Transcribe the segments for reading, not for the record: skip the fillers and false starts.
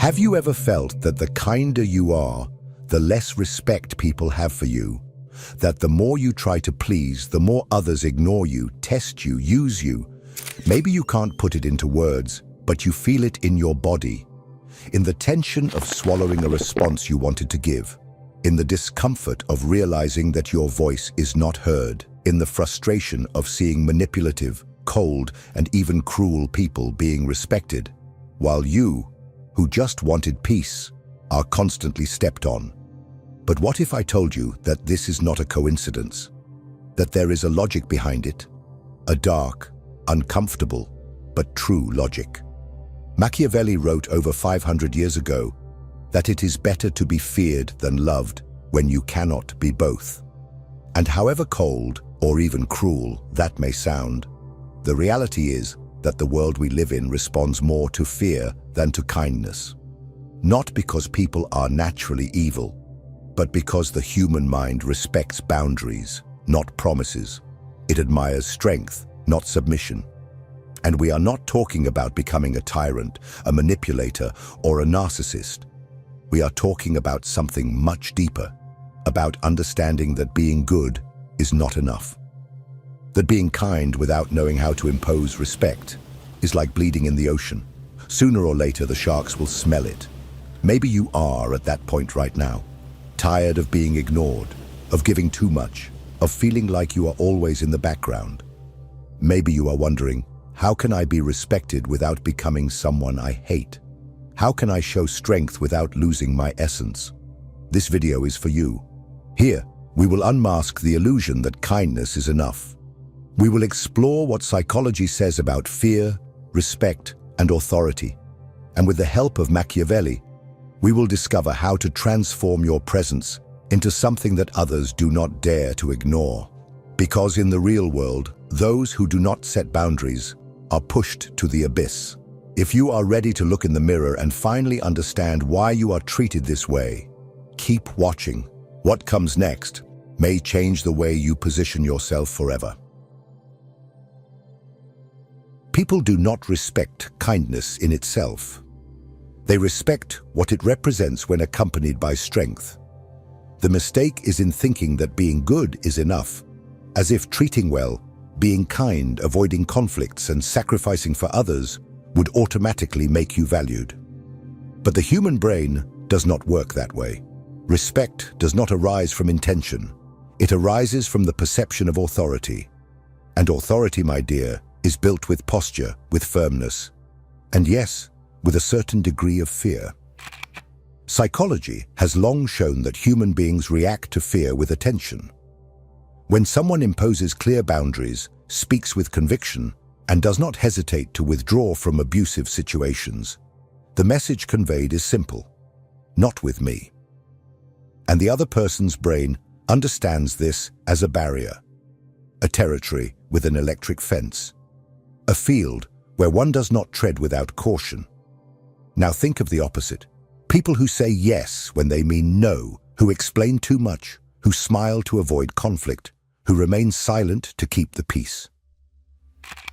Have you ever felt that the kinder you are, the less respect people have for you? That the more you try to please, the more others ignore you, test you, use you? Maybe you can't put it into words, but you feel it in your body. In the tension of swallowing a response you wanted to give. In the discomfort of realizing that your voice is not heard. In the frustration of seeing manipulative, cold, and even cruel people being respected, while you, who just wanted peace, are constantly stepped on. But what if I told you that this is not a coincidence? That there is a logic behind it? A dark, uncomfortable, but true logic. Machiavelli wrote over 500 years ago that it is better to be feared than loved when you cannot be both. And however cold or even cruel that may sound, the reality is that the world we live in responds more to fear than to kindness. Not because people are naturally evil, but because the human mind respects boundaries, not promises. It admires strength, not submission. And we are not talking about becoming a tyrant, a manipulator, or a narcissist. We are talking about something much deeper, about understanding that being good is not enough. That being kind without knowing how to impose respect is like bleeding in the ocean. Sooner or later, the sharks will smell it. Maybe you are at that point right now. Tired of being ignored, of giving too much, of feeling like you are always in the background. Maybe you are wondering, how can I be respected without becoming someone I hate? How can I show strength without losing my essence? This video is for you. Here, we will unmask the illusion that kindness is enough. We will explore what psychology says about fear, respect, and authority. And with the help of Machiavelli, we will discover how to transform your presence into something that others do not dare to ignore. Because in the real world, those who do not set boundaries are pushed to the abyss. If you are ready to look in the mirror and finally understand why you are treated this way, keep watching. What comes next may change the way you position yourself forever. People do not respect kindness in itself. They respect what it represents when accompanied by strength. The mistake is in thinking that being good is enough, as if treating well, being kind, avoiding conflicts, and sacrificing for others would automatically make you valued. But the human brain does not work that way. Respect does not arise from intention. It arises from the perception of authority. And authority, my dear, is built with posture, with firmness, and yes, with a certain degree of fear. Psychology has long shown that human beings react to fear with attention. When someone imposes clear boundaries, speaks with conviction, and does not hesitate to withdraw from abusive situations, the message conveyed is simple: not with me. And the other person's brain understands this as a barrier, a territory with an electric fence, a field where one does not tread without caution. Now think of the opposite. People who say yes when they mean no, who explain too much, who smile to avoid conflict, who remain silent to keep the peace.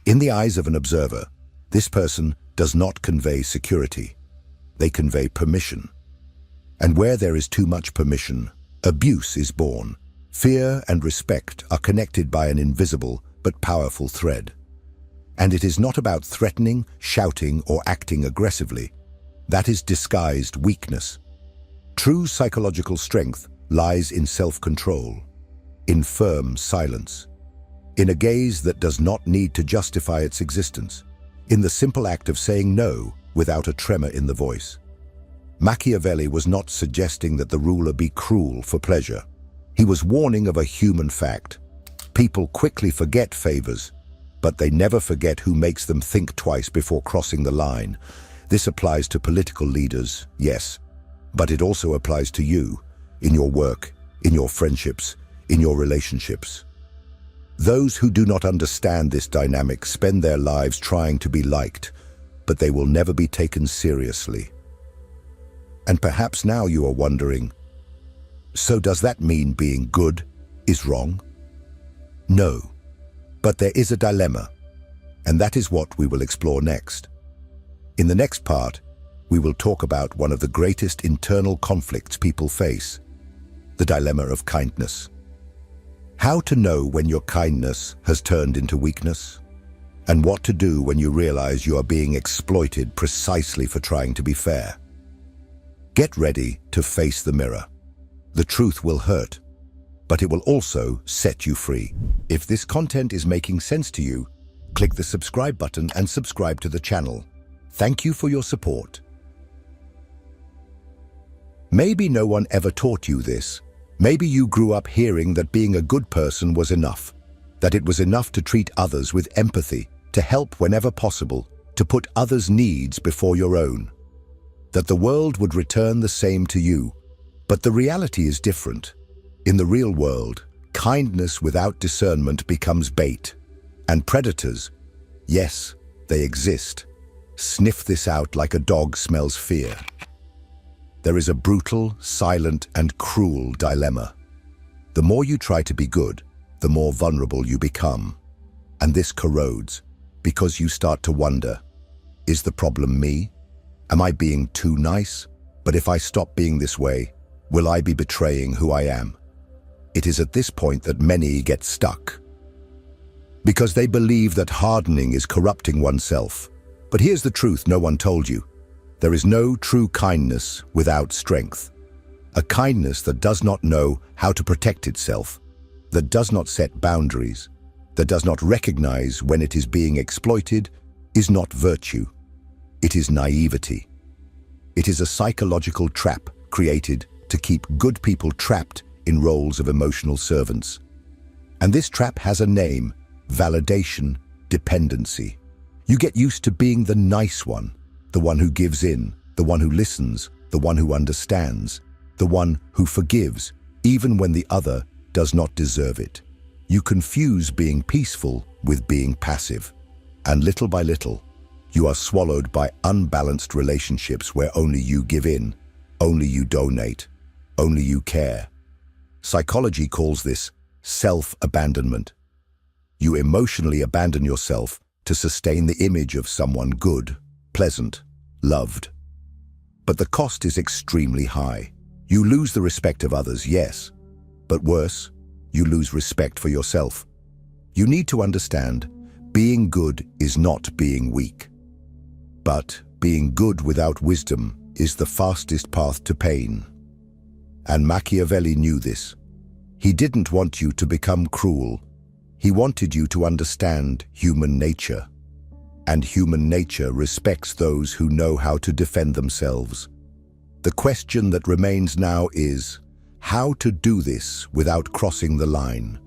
In the eyes of an observer, this person does not convey security. They convey permission. And where there is too much permission, abuse is born. Fear and respect are connected by an invisible but powerful thread. And it is not about threatening, shouting, or acting aggressively. That is disguised weakness. True psychological strength lies in self-control, in firm silence, in a gaze that does not need to justify its existence, in the simple act of saying no without a tremor in the voice. Machiavelli was not suggesting that the ruler be cruel for pleasure. He was warning of a human fact. People quickly forget favors, but they never forget who makes them think twice before crossing the line. This applies to political leaders, yes, but it also applies to you, in your work, in your friendships, in your relationships. Those who do not understand this dynamic spend their lives trying to be liked, but they will never be taken seriously. And perhaps now you are wondering, so does that mean being good is wrong? No, but there is a dilemma. And that is what we will explore next. In the next part, we will talk about one of the greatest internal conflicts people face, the dilemma of kindness. How to know when your kindness has turned into weakness, and what to do when you realize you are being exploited precisely for trying to be fair. Get ready to face the mirror. The truth will hurt, but it will also set you free. If this content is making sense to you, click the subscribe button and subscribe to the channel. Thank you for your support. Maybe no one ever taught you this. Maybe you grew up hearing that being a good person was enough, that it was enough to treat others with empathy, to help whenever possible, to put others' needs before your own, that the world would return the same to you. But the reality is different. In the real world, kindness without discernment becomes bait, and predators, yes, they exist, sniff this out like a dog smells fear. There is a brutal, silent, and cruel dilemma. The more you try to be good, the more vulnerable you become. And this corrodes, because you start to wonder, is the problem me? Am I being too nice? But if I stop being this way, will I be betraying who I am? It is at this point that many get stuck, because they believe that hardening is corrupting oneself. But here's the truth no one told you. There is no true kindness without strength. A kindness that does not know how to protect itself, that does not set boundaries, that does not recognize when it is being exploited, is not virtue. It is naivety. It is a psychological trap created to keep good people trapped in roles of emotional servants. And this trap has a name: validation, dependency. You get used to being the nice one, the one who gives in, the one who listens, the one who understands, the one who forgives, even when the other does not deserve it. You confuse being peaceful with being passive, and little by little, you are swallowed by unbalanced relationships where only you give in, only you donate, only you care. Psychology calls this self-abandonment. You emotionally abandon yourself to sustain the image of someone good, pleasant, loved. But the cost is extremely high. You lose the respect of others, yes, but worse, you lose respect for yourself. You need to understand, being good is not being weak. But being good without wisdom is the fastest path to pain. And Machiavelli knew this. He didn't want you to become cruel. He wanted you to understand human nature. And human nature respects those who know how to defend themselves. The question that remains now is, how to do this without crossing the line?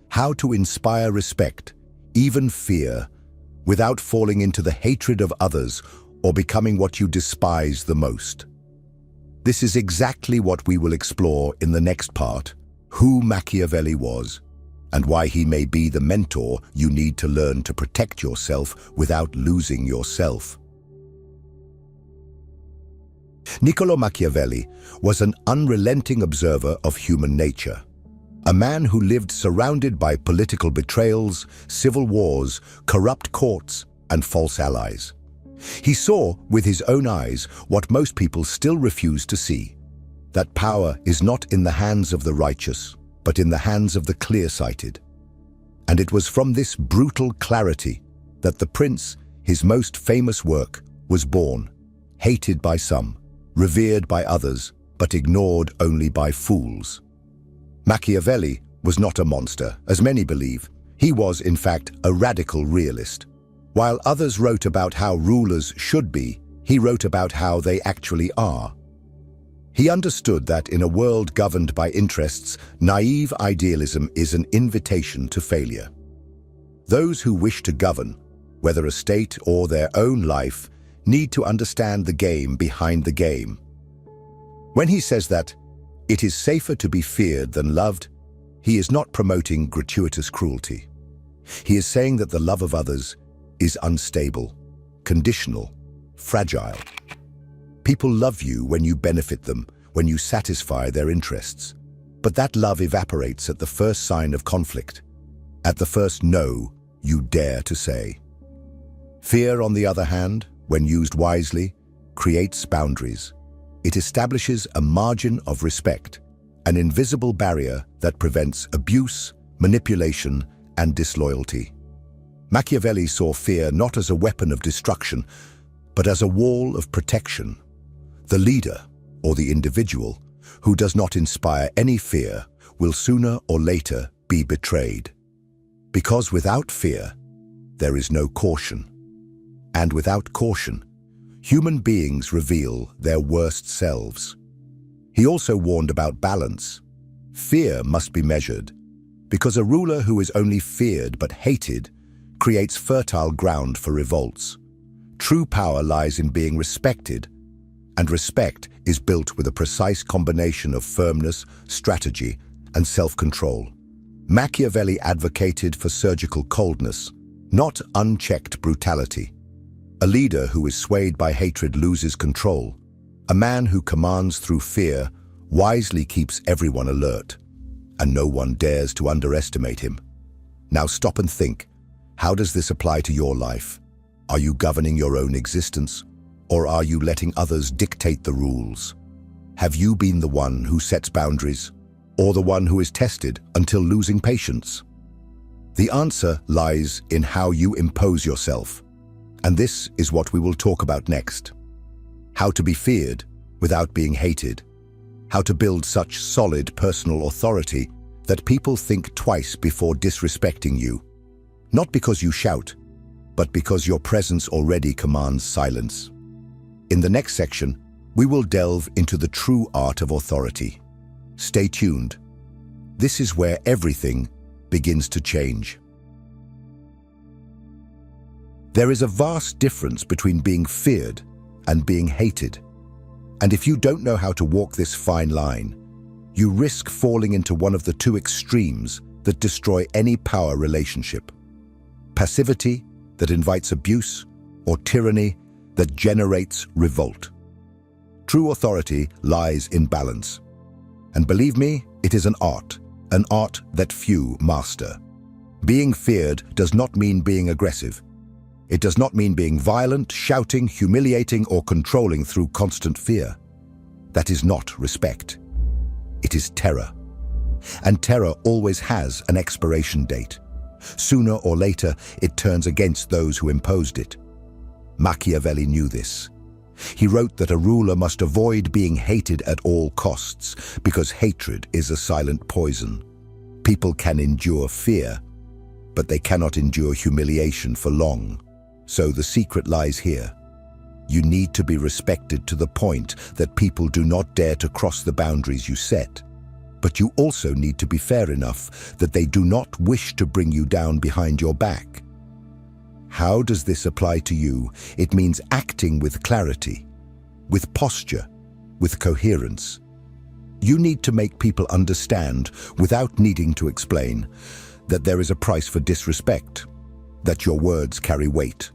How to inspire respect, even fear, without falling into the hatred of others or becoming what you despise the most? This is exactly what we will explore in the next part: who Machiavelli was, and why he may be the mentor you need to learn to protect yourself without losing yourself. Niccolo Machiavelli was an unrelenting observer of human nature, a man who lived surrounded by political betrayals, civil wars, corrupt courts, and false allies. He saw with his own eyes what most people still refuse to see: that power is not in the hands of the righteous, but in the hands of the clear-sighted. And it was from this brutal clarity that The Prince, his most famous work, was born, hated by some, revered by others, but ignored only by fools. Machiavelli was not a monster, as many believe. He was, in fact, a radical realist. While others wrote about how rulers should be, he wrote about how they actually are. He understood that in a world governed by interests, naive idealism is an invitation to failure. Those who wish to govern, whether a state or their own life, need to understand the game behind the game. When he says that it is safer to be feared than loved, he is not promoting gratuitous cruelty. He is saying that the love of others is unstable, conditional, fragile. People love you when you benefit them, when you satisfy their interests. But that love evaporates at the first sign of conflict, at the first no you dare to say. Fear, on the other hand, when used wisely, creates boundaries. It establishes a margin of respect, an invisible barrier that prevents abuse, manipulation, and disloyalty. Machiavelli saw fear not as a weapon of destruction, but as a wall of protection. The leader, or the individual, who does not inspire any fear will sooner or later be betrayed. Because without fear, there is no caution. And without caution, human beings reveal their worst selves. He also warned about balance. Fear must be measured, because a ruler who is only feared but hated creates fertile ground for revolts. True power lies in being respected, and respect is built with a precise combination of firmness, strategy, and self-control. Machiavelli advocated for surgical coldness, not unchecked brutality. A leader who is swayed by hatred loses control. A man who commands through fear wisely keeps everyone alert, and no one dares to underestimate him. Now stop and think, how does this apply to your life? Are you governing your own existence, or are you letting others dictate the rules? Have you been the one who sets boundaries, or the one who is tested until losing patience? The answer lies in how you impose yourself, and this is what we will talk about next. How to be feared without being hated. How to build such solid personal authority that people think twice before disrespecting you. Not because you shout, but because your presence already commands silence. In the next section, we will delve into the true art of authority. Stay tuned. This is where everything begins to change. There is a vast difference between being feared and being hated. And if you don't know how to walk this fine line, you risk falling into one of the two extremes that destroy any power relationship. Passivity that invites abuse, or tyranny that generates revolt. True authority lies in balance. And believe me, it is an art that few master. Being feared does not mean being aggressive. It does not mean being violent, shouting, humiliating, or controlling through constant fear. That is not respect. It is terror. And terror always has an expiration date. Sooner or later, it turns against those who imposed it. Machiavelli knew this. He wrote that a ruler must avoid being hated at all costs, because hatred is a silent poison. People can endure fear, but they cannot endure humiliation for long. So the secret lies here. You need to be respected to the point that people do not dare to cross the boundaries you set. But you also need to be fair enough that they do not wish to bring you down behind your back. How does this apply to you? It means acting with clarity, with posture, with coherence. You need to make people understand, without needing to explain, that there is a price for disrespect, that your words carry weight,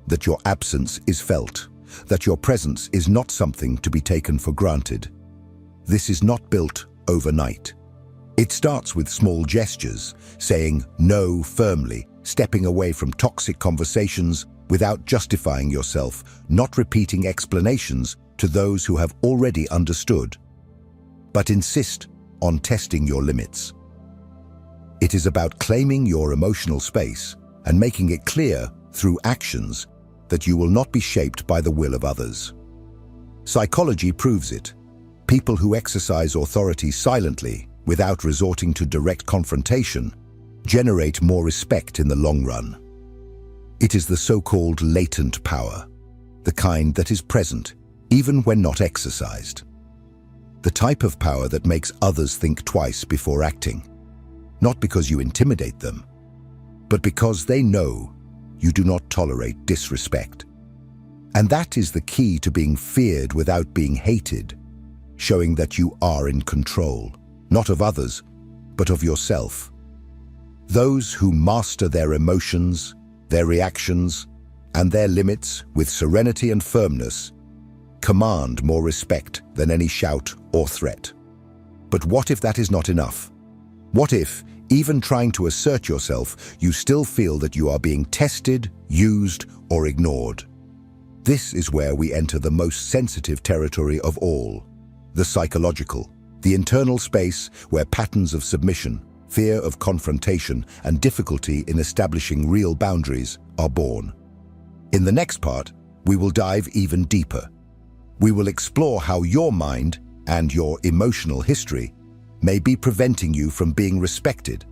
that your absence is felt, that your presence is not something to be taken for granted. This is not built overnight. It starts with small gestures, saying no firmly, stepping away from toxic conversations without justifying yourself, not repeating explanations to those who have already understood. But insist on testing your limits. It is about claiming your emotional space and making it clear through actions that you will not be shaped by the will of others. Psychology proves it. People who exercise authority silently, without resorting to direct confrontation, generate more respect in the long run. It is the so-called latent power, the kind that is present even when not exercised. The type of power that makes others think twice before acting, not because you intimidate them, but because they know you do not tolerate disrespect. And that is the key to being feared without being hated, showing that you are in control, not of others, but of yourself. Those who master their emotions, their reactions, and their limits with serenity and firmness command more respect than any shout or threat. But what if that is not enough? What if, Even trying to assert yourself, you still feel that you are being tested, used, or ignored. This is where we enter the most sensitive territory of all, the psychological, the internal space where patterns of submission, fear of confrontation, and difficulty in establishing real boundaries are born. In the next part, we will dive even deeper. We will explore how your mind and your emotional history may be preventing you from being respected,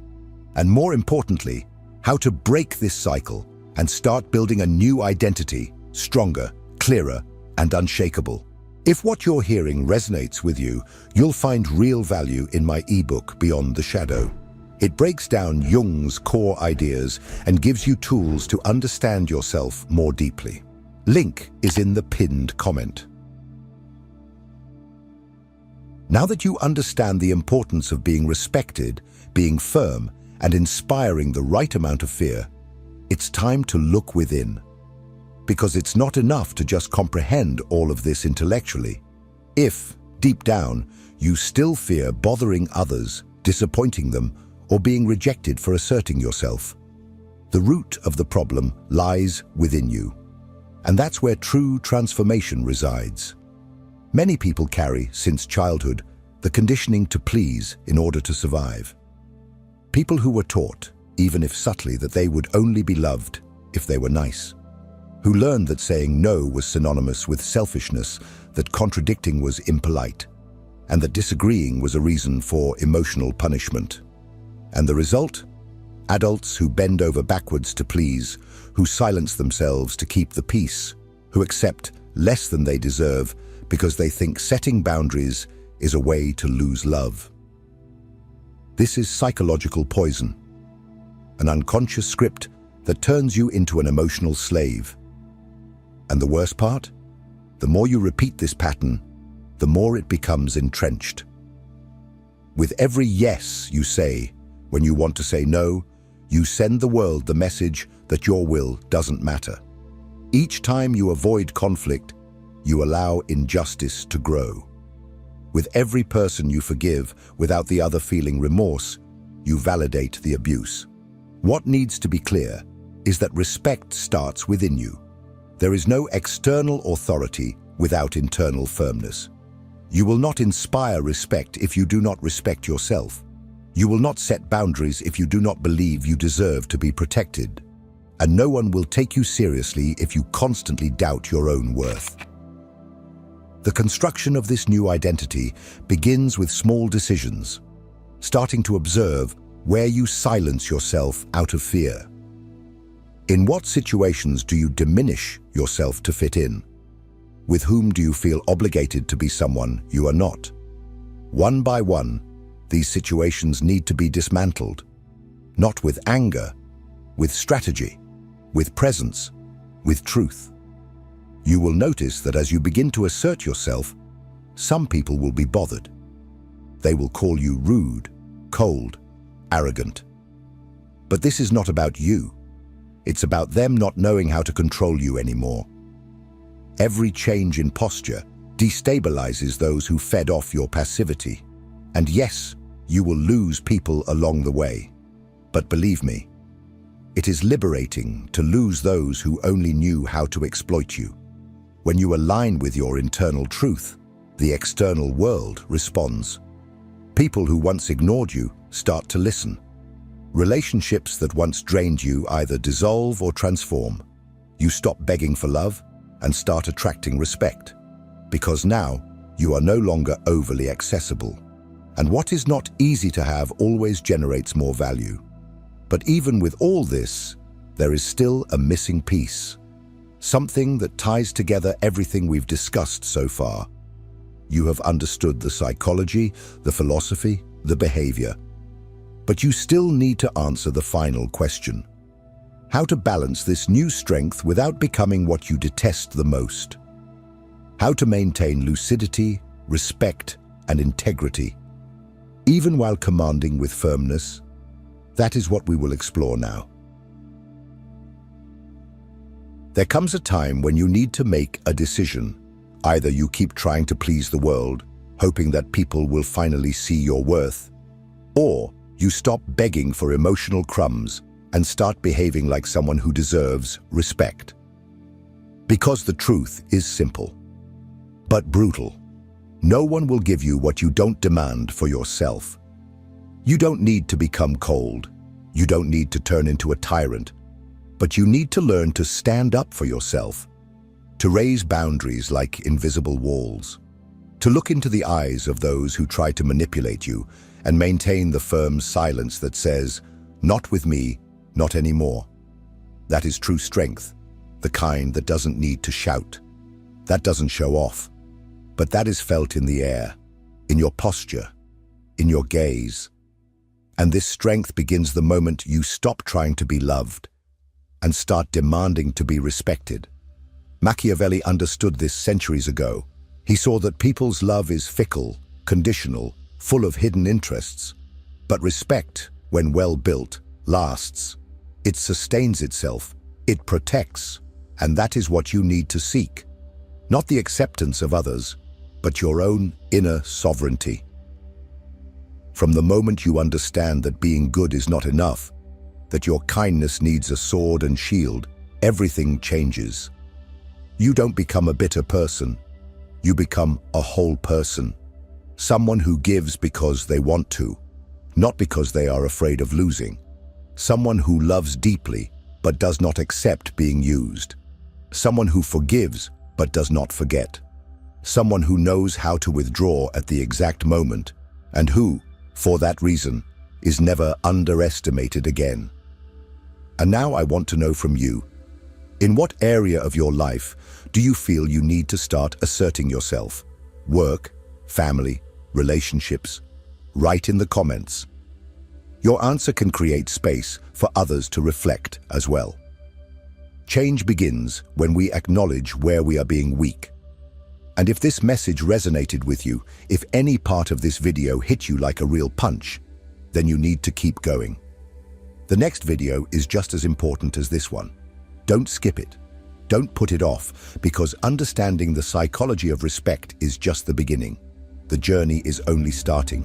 and more importantly, how to break this cycle and start building a new identity, stronger, clearer, and unshakable. If what you're hearing resonates with you, you'll find real value in my ebook, Beyond the Shadow. It breaks down Jung's core ideas and gives you tools to understand yourself more deeply. Link is in the pinned comment. Now that you understand the importance of being respected, being firm, and inspiring the right amount of fear, it's time to look within. Because it's not enough to just comprehend all of this intellectually. If, deep down, you still fear bothering others, disappointing them, or being rejected for asserting yourself, the root of the problem lies within you. And that's where true transformation resides. Many people carry, since childhood, the conditioning to please in order to survive. People who were taught, even if subtly, that they would only be loved if they were nice. Who learned that saying no was synonymous with selfishness, that contradicting was impolite, and that disagreeing was a reason for emotional punishment. And the result? Adults who bend over backwards to please, who silence themselves to keep the peace, who accept less than they deserve because they think setting boundaries is a way to lose love. This is psychological poison, an unconscious script that turns you into an emotional slave. And the worst part? The more you repeat this pattern, the more it becomes entrenched. With every yes you say, when you want to say no, you send the world the message that your will doesn't matter. Each time you avoid conflict, you allow injustice to grow. With every person you forgive without the other feeling remorse, you validate the abuse. What needs to be clear is that respect starts within you. There is no external authority without internal firmness. You will not inspire respect if you do not respect yourself. You will not set boundaries if you do not believe you deserve to be protected. And no one will take you seriously if you constantly doubt your own worth. The construction of this new identity begins with small decisions, starting to observe where you silence yourself out of fear. In what situations do you diminish yourself to fit in? With whom do you feel obligated to be someone you are not? One by one, these situations need to be dismantled, not with anger, with strategy, with presence, with truth. You will notice that as you begin to assert yourself, some people will be bothered. They will call you rude, cold, arrogant. But this is not about you. It's about them not knowing how to control you anymore. Every change in posture destabilizes those who fed off your passivity. And yes, you will lose people along the way. But believe me, it is liberating to lose those who only knew how to exploit you. When you align with your internal truth, the external world responds. People who once ignored you start to listen. Relationships that once drained you either dissolve or transform. You stop begging for love and start attracting respect, because now you are no longer overly accessible. And what is not easy to have always generates more value. But even with all this, there is still a missing piece. Something that ties together everything we've discussed so far. You have understood the psychology, the philosophy, the behavior. But you still need to answer the final question. How to balance this new strength without becoming what you detest the most. How to maintain lucidity, respect, and integrity, even while commanding with firmness. That is what we will explore now. There comes a time when you need to make a decision. Either you keep trying to please the world, hoping that people will finally see your worth, or You stop begging for emotional crumbs and start behaving like someone who deserves respect. Because the truth is simple, but brutal. No one will give you what you don't demand for yourself. You don't need to become cold. You don't need to turn into a tyrant. But you need to learn to stand up for yourself, to raise boundaries like invisible walls, to look into the eyes of those who try to manipulate you and maintain the firm silence that says, "Not with me, not anymore." That is true strength, the kind that doesn't need to shout, that doesn't show off, but that is felt in the air, in your posture, in your gaze. And this strength begins the moment you stop trying to be loved and start demanding to be respected. Machiavelli understood this centuries ago. He saw that people's love is fickle, conditional, full of hidden interests. But respect, when well built, lasts. It sustains itself, it protects, and that is what you need to seek. Not the acceptance of others, but your own inner sovereignty. From the moment you understand that being good is not enough, that your kindness needs a sword and shield, everything changes. You don't become a bitter person. You become a whole person. Someone who gives because they want to, not because they are afraid of losing. Someone who loves deeply, but does not accept being used. Someone who forgives, but does not forget. Someone who knows how to withdraw at the exact moment, and who, for that reason, is never underestimated again. And now I want to know from you, in what area of your life do you feel you need to start asserting yourself? Work, family, relationships? Write in the comments. Your answer can create space for others to reflect as well. Change begins when we acknowledge where we are being weak. And if this message resonated with you, if any part of this video hit you like a real punch, then you need to keep going. The next video is just as important as this one. Don't skip it. Don't put it off, because understanding the psychology of respect is just the beginning. The journey is only starting.